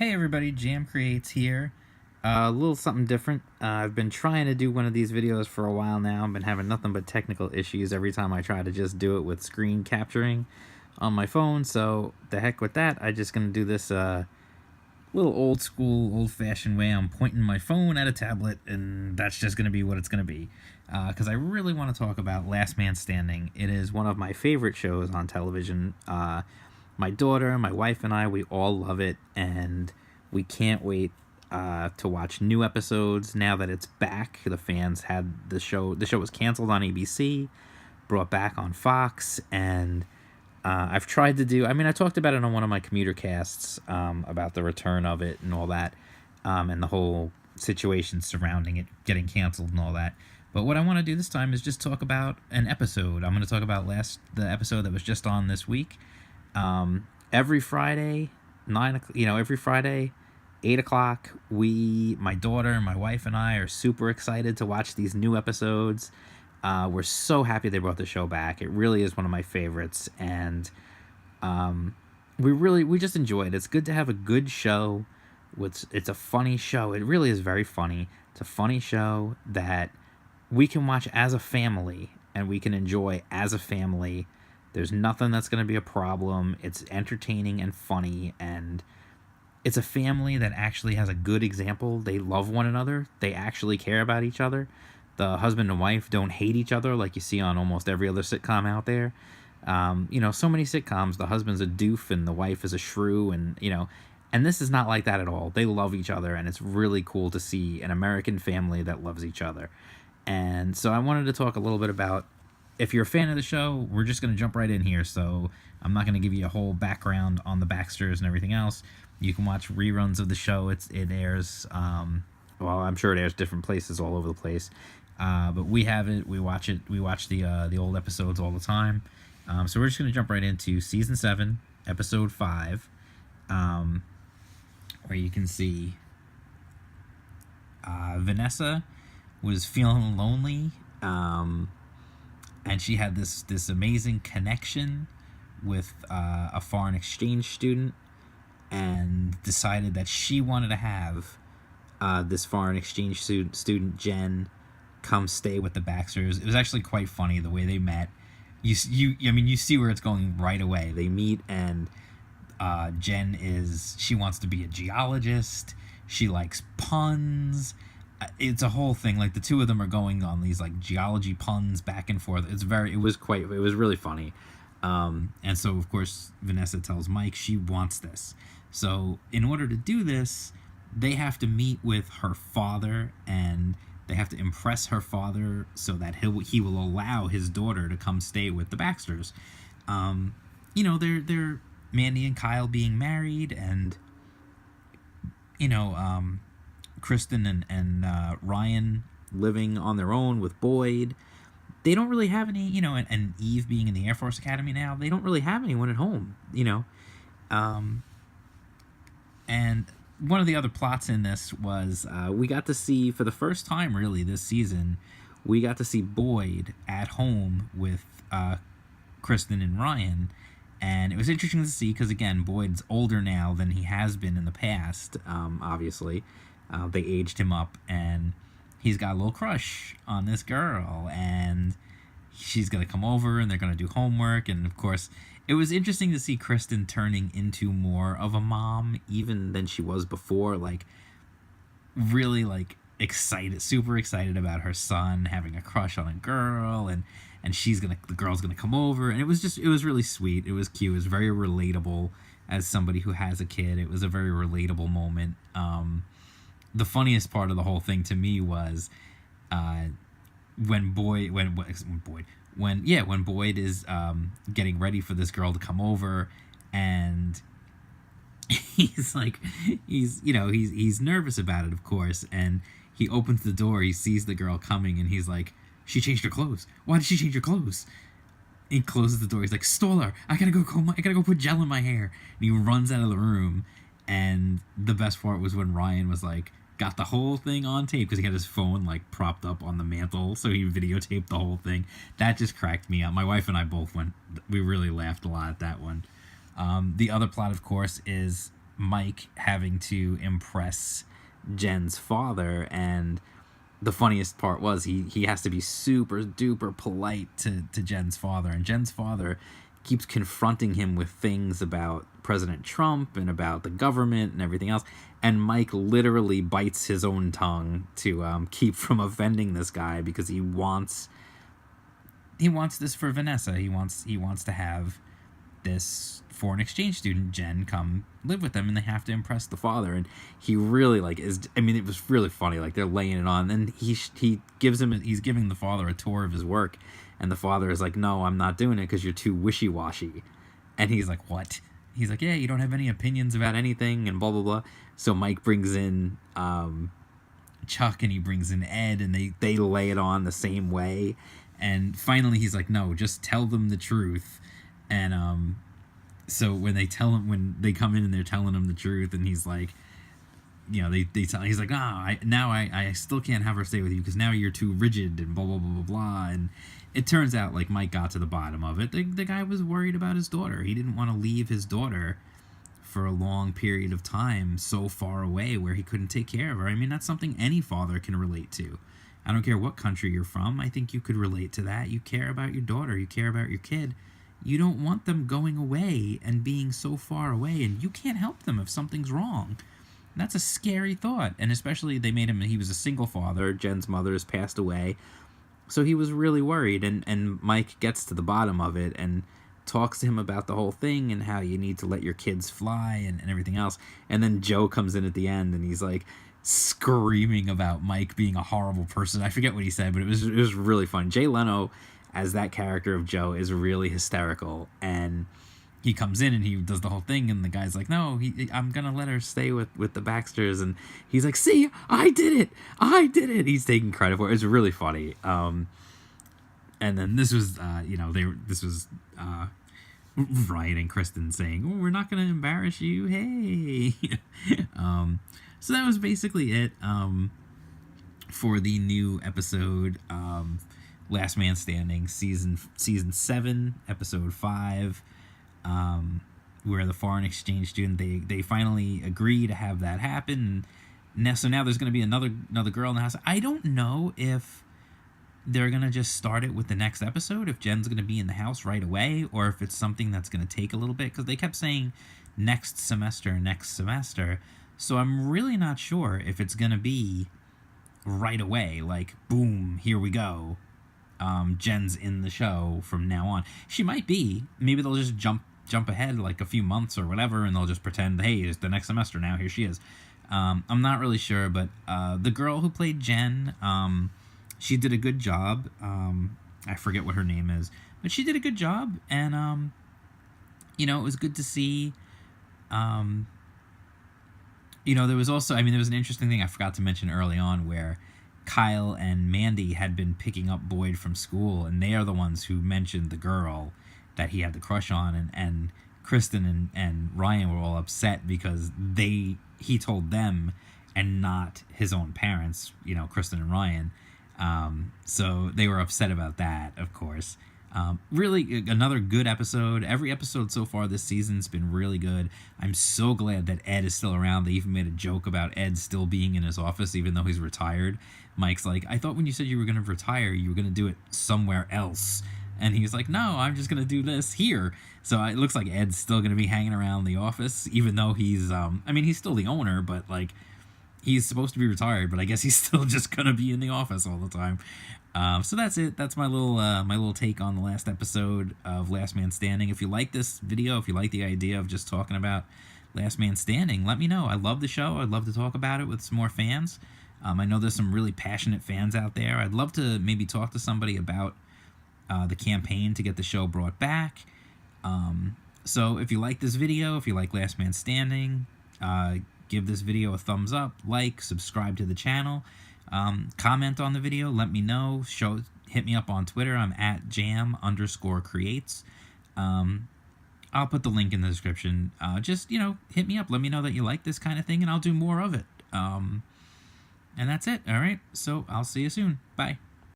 Hey everybody, Jam Creates here. A little something different. I've been trying to do one of these videos for a while now. I've been having nothing but technical issues every time I try to just do it with screen capturing on my phone. So the heck with that, I'm just gonna do this little old school, old fashioned way. I'm pointing my phone at a tablet, and that's just gonna be what it's gonna be. Because I really want to talk about Last Man Standing. It is one of my favorite shows on television. My daughter, my wife, and I, we all love it, and we can't wait to watch new episodes now that it's back. The fans had the show. The show was canceled on ABC, brought back on Fox, and I've tried to do. I mean, I talked about it on one of my commuter casts about the return of it and all that, and the whole situation surrounding it getting canceled and all that. But what I want to do this time is just talk about an episode. I'm going to talk about the episode that was just on this week. Every Friday, every Friday, 8 o'clock, my daughter, my wife, and I are super excited to watch these new episodes. We're so happy they brought the show back. It really is one of my favorites, and we just enjoy it. It's good to have a good show. It's a funny show. It really is very funny. It's a funny show that we can watch as a family, and we can enjoy as a family. There's nothing that's going to be a problem. It's entertaining and funny, and it's a family that actually has a good example. They love one another. They actually care about each other. The husband and wife don't hate each other like you see on almost every other sitcom out there. So many sitcoms, the husband's a doof and the wife is a shrew, and this is not like that at all. They love each other, and it's really cool to see an American family that loves each other. And so I wanted to talk a little bit about, if you're a fan of the show, we're just going to jump right in here. So I'm not going to give you a whole background on the Baxters and everything else. You can watch reruns of the show. It airs, I'm sure it airs different places all over the place. But we have it. We watch it. We watch the old episodes all the time. So we're just going to jump right into season 7, episode 5, where you can see Vanessa was feeling lonely. And she had this amazing connection with a foreign exchange student, and decided that she wanted to have this foreign exchange student, Jen, come stay with the Baxters. It was actually quite funny the way they met. You see where it's going right away. They meet, and Jen she wants to be a geologist. She likes puns. It's a whole thing. Like, the two of them are going on these like geology puns back and forth. It was really funny. And so of course Vanessa tells Mike she wants this. So in order to do this, they have to meet with her father, and they have to impress her father so that he will allow his daughter to come stay with the Baxters. They're Mandy and Kyle being married, and Kristen and Ryan living on their own with Boyd. They don't really have any, and Eve being in the Air Force Academy now, they don't really have anyone at home, And one of the other plots in this was we got to see, for the first time really this season, we got to see Boyd at home with Kristen and Ryan. And it was interesting to see because, again, Boyd's older now than he has been in the past, obviously. They aged him up, and he's got a little crush on this girl, and she's going to come over, and they're going to do homework. And, of course, it was interesting to see Kristen turning into more of a mom even than she was before, like, really, like, excited, super excited about her son having a crush on a girl, and the girl's gonna come over, and it was really sweet. It was cute. It was very relatable as somebody who has a kid. It was a very relatable moment. The funniest part of the whole thing to me was when Boyd is getting ready for this girl to come over, and he's nervous about it, of course, and he opens the door, he sees the girl coming, and he's like, she changed her clothes. Why did she change her clothes? He closes the door. He's like, stole her. I gotta go put gel in my hair. And he runs out of the room. And the best part was when Ryan was like, got the whole thing on tape, because he had his phone like propped up on the mantle, so he videotaped the whole thing. That just cracked me up. My wife and I both we really laughed a lot at that one. The other plot, of course, is Mike having to impress Jen's father, and the funniest part was he has to be super duper polite to Jen's father, and Jen's father keeps confronting him with things about President Trump and about the government and everything else, and Mike literally bites his own tongue to keep from offending this guy, because he wants this for Vanessa. He wants to have this foreign exchange student Jen come live with them, and they have to impress the father. And he really it was really funny. Like, they're laying it on, and he's giving the father a tour of his work, and the father is like, no, I'm not doing it because you're too wishy-washy. And he's like, what? He's like, yeah, you don't have any opinions about anything, and blah blah blah. So Mike brings in Chuck, and he brings in Ed, and they lay it on the same way. And finally he's like, no, just tell them the truth. And so when they come in and they're telling him the truth, and he's like, he's like, I still can't have her stay with you because now you're too rigid, and blah blah blah blah blah. And it turns out, like, Mike got to the bottom of it. The guy was worried about his daughter. He didn't want to leave his daughter for a long period of time so far away where he couldn't take care of her. I mean, that's something any father can relate to. I don't care what country you're from. I think you could relate to that. You care about your daughter. You care about your kid. You don't want them going away and being so far away, and you can't help them if something's wrong. That's a scary thought. And especially he was a single father. Jen's mother has passed away. So he was really worried, and Mike gets to the bottom of it and talks to him about the whole thing and how you need to let your kids fly and everything else. And then Joe comes in at the end, and he's like screaming about Mike being a horrible person. I forget what he said, but it was really fun. Jay Leno as that character of Joe is really hysterical, and he comes in and he does the whole thing, and the guy's like, no, I'm gonna let her stay with the Baxters, and he's like, see, I did it. He's taking credit for it. It's really funny. And then this was Ryan and Kristen saying, oh, we're not gonna embarrass you, hey. So that was basically it for the new episode, Last Man Standing, season 7, episode 5, where the foreign exchange student, they finally agree to have that happen. So now there's going to be another girl in the house. I don't know if they're going to just start it with the next episode, if Jen's going to be in the house right away, or if it's something that's going to take a little bit, because they kept saying next semester. So I'm really not sure if it's going to be right away, like, boom, here we go. Jen's in the show from now on. She might be. Maybe they'll just jump ahead like a few months or whatever, and they'll just pretend, hey, it's the next semester now, here she is. I'm not really sure, but the girl who played Jen, she did a good job. I forget what her name is, but she did a good job, and it was good to see. There was also, there was an interesting thing I forgot to mention early on, where Kyle and Mandy had been picking up Boyd from school, and they are the ones who mentioned the girl that he had the crush on, and Kristen and Ryan were all upset because he told them and not his own parents, Kristen and Ryan. So they were upset about that, of course. Really another good episode. Every episode so far this season's been really good. I'm so glad that Ed is still around. They even made a joke about Ed still being in his office even though he's retired. Mike's like, I thought when you said you were going to retire, you were going to do it somewhere else. And he's like, no, I'm just going to do this here. So it looks like Ed's still going to be hanging around the office, even though he's, he's still the owner, but like, he's supposed to be retired, but I guess he's still just going to be in the office all the time. So that's it. That's my little take on the last episode of Last Man Standing. If you like this video, if you like the idea of just talking about Last Man Standing, let me know. I love the show. I'd love to talk about it with some more fans. I know there's some really passionate fans out there. I'd love to maybe talk to somebody about the campaign to get the show brought back. So if you like this video, if you like Last Man Standing, give this video a thumbs up, like, subscribe to the channel, comment on the video, let me know, hit me up on Twitter. I'm at jam_creates. I'll put the link in the description. Just, hit me up, let me know that you like this kind of thing, and I'll do more of it. And that's it. All right. So I'll see you soon. Bye.